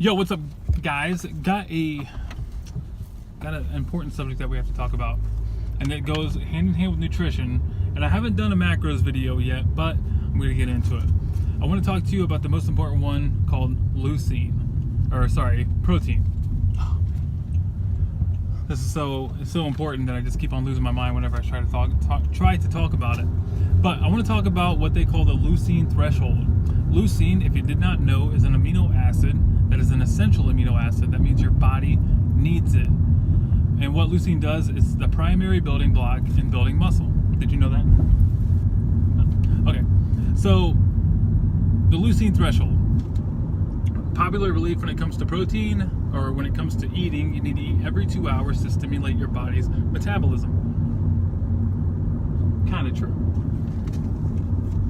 Yo, what's up, guys? Got an important subject that we have to talk about, and it goes hand in hand with nutrition. And I haven't done a macros video yet, but I'm going to get into it. I want to talk to you about the most important one called protein. This is so important that I just keep on losing my mind whenever I try to talk about it. But I want to talk about what they call the leucine threshold. Leucine, if you did not know, is an amino acid that is an essential amino acid. That means your body needs it. And what leucine does is the primary building block in building muscle. Did you know that? No. Okay. So the leucine threshold. Popular belief when it comes to protein, or when it comes to eating, you need to eat every 2 hours to stimulate your body's metabolism. Kind of true.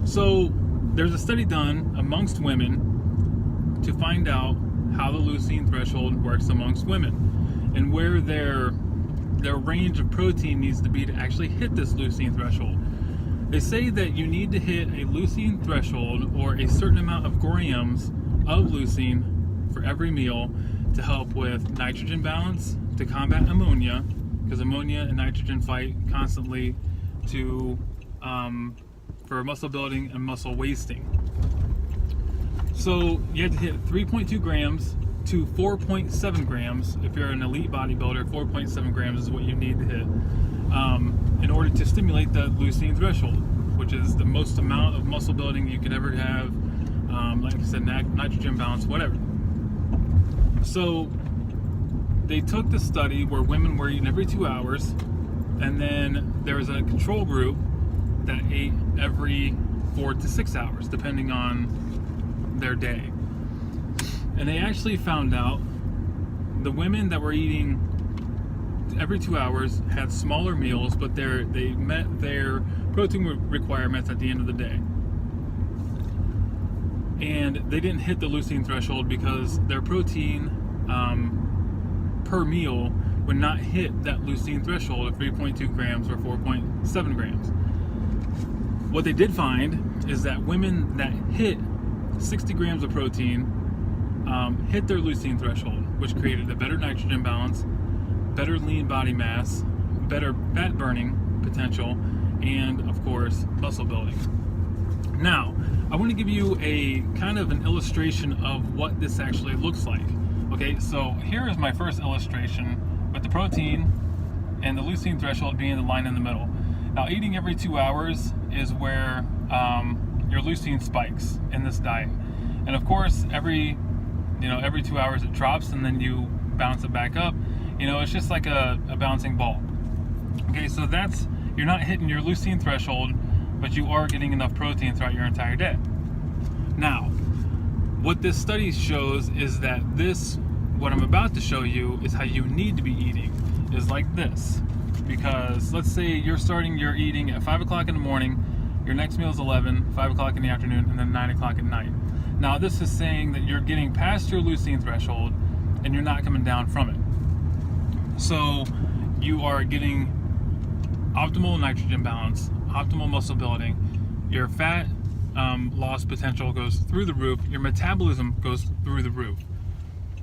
So there's a study done amongst women to find out how the leucine threshold works amongst women and where their range of protein needs to be to actually hit this leucine threshold. They say that you need to hit a leucine threshold, or a certain amount of grams of leucine for every meal, to help with nitrogen balance, to combat ammonia, because ammonia and nitrogen fight constantly for muscle building and muscle wasting. So you have to hit 3.2 grams to 4.7 grams. If you're an elite bodybuilder, 4.7 grams is what you need to hit in order to stimulate the leucine threshold, which is the most amount of muscle building you could ever have. Like I said, nitrogen balance, whatever. So they took the study where women were eating every 2 hours, and then there was a control group that ate every 4 to 6 hours, depending on their day. And they actually found out the women that were eating every 2 hours had smaller meals, but they met their protein requirements at the end of the day. And they didn't hit the leucine threshold because their protein per meal would not hit that leucine threshold of 3.2 grams or 4.7 grams. What they did find is that women that hit 60 grams of protein hit their leucine threshold, which created a better nitrogen balance, better lean body mass, better fat burning potential, and of course muscle building. Now, I want to give you a kind of an illustration of what this actually looks like. Okay, so here is my first illustration with the protein and the leucine threshold being the line in the middle. Now, eating every 2 hours is where your leucine spikes in this diet. And of course, every 2 hours it drops, and then you bounce it back up. It's just like a bouncing ball. Okay, so you're not hitting your leucine threshold, but you are getting enough protein throughout your entire day. Now, what this study shows is that what I'm about to show you is how you need to be eating, is like this. Because let's say you're starting your eating at 5 o'clock in the morning, your next meal is 11, 5 o'clock in the afternoon, and then 9 o'clock at night. Now, this is saying that you're getting past your leucine threshold and you're not coming down from it. So you are getting optimal nitrogen balance, optimal muscle building, your fat loss potential goes through the roof, your metabolism goes through the roof.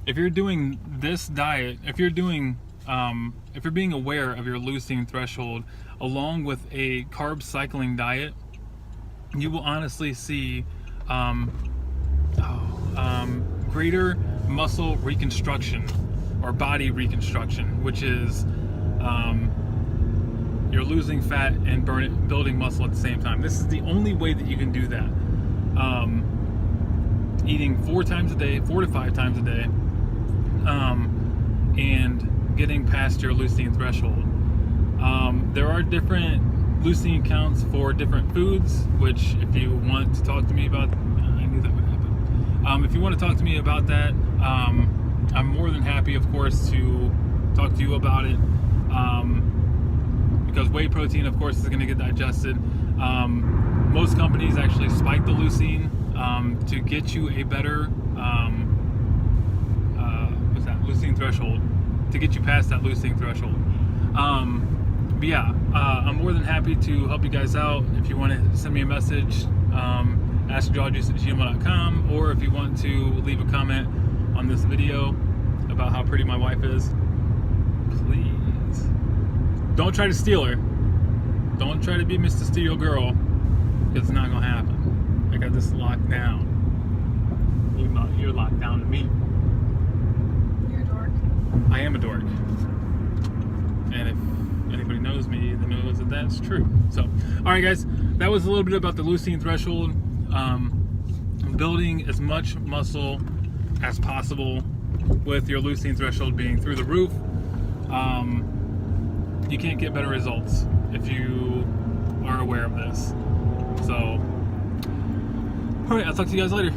If you're doing this diet, if you're being aware of your leucine threshold along with a carb cycling diet, you will honestly see greater muscle reconstruction, or body reconstruction, which is you're losing fat and building muscle at the same time. This is the only way that you can do that. Eating 4 to 5 times a day, and getting past your leucine threshold. There are different leucine counts for different foods, which if you want to talk to me about, I knew that would happen. If you want to talk to me about that, I'm more than happy, of course, to talk to you about it. Because whey protein, of course, is going to get digested. Most companies actually spike the leucine to get you a better leucine threshold, to get you past that leucine threshold. But yeah, I'm more than happy to help you guys out. If you want to send me a message, askjawjuice@gmail.com, or if you want to leave a comment on this video about how pretty my wife is, please don't try to steal her. Don't try to be Mr. Steal Girl. It's not gonna happen. I got this locked down. You're locked down to me. You're a dork. I am a dork. And if anybody knows me, then knows that that's true. So, alright guys, that was a little bit about the Leucine Threshold. Building as much muscle as possible with your Leucine Threshold being through the roof. You can't get better results if you are aware of this. So, alright, I'll talk to you guys later.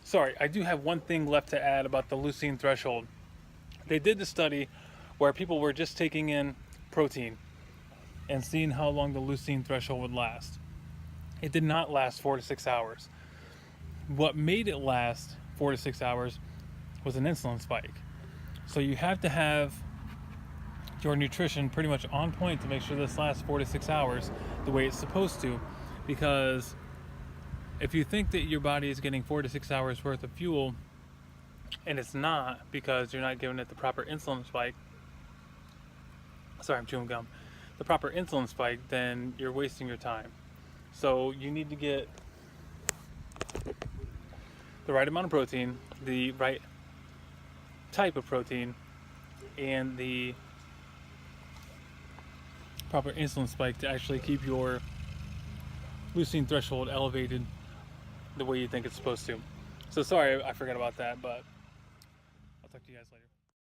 Sorry, I do have one thing left to add about the Leucine Threshold. They did the study where people were just taking in protein and seeing how long the Leucine Threshold would last. It did not last 4 to 6 hours. What made it last 4 to 6 hours was an insulin spike. So you have to have your nutrition pretty much on point to make sure this lasts 4 to 6 hours the way it's supposed to, because if you think that your body is getting 4 to 6 hours worth of fuel and it's not, because you're not giving it the proper insulin spike, sorry, I'm chewing gum, the proper insulin spike, then you're wasting your time. So you need to get the right amount of protein, the right type of protein, and the proper insulin spike to actually keep your Leucine Threshold elevated the way you think it's supposed to. So sorry I forgot about that, but I'll talk to you guys later.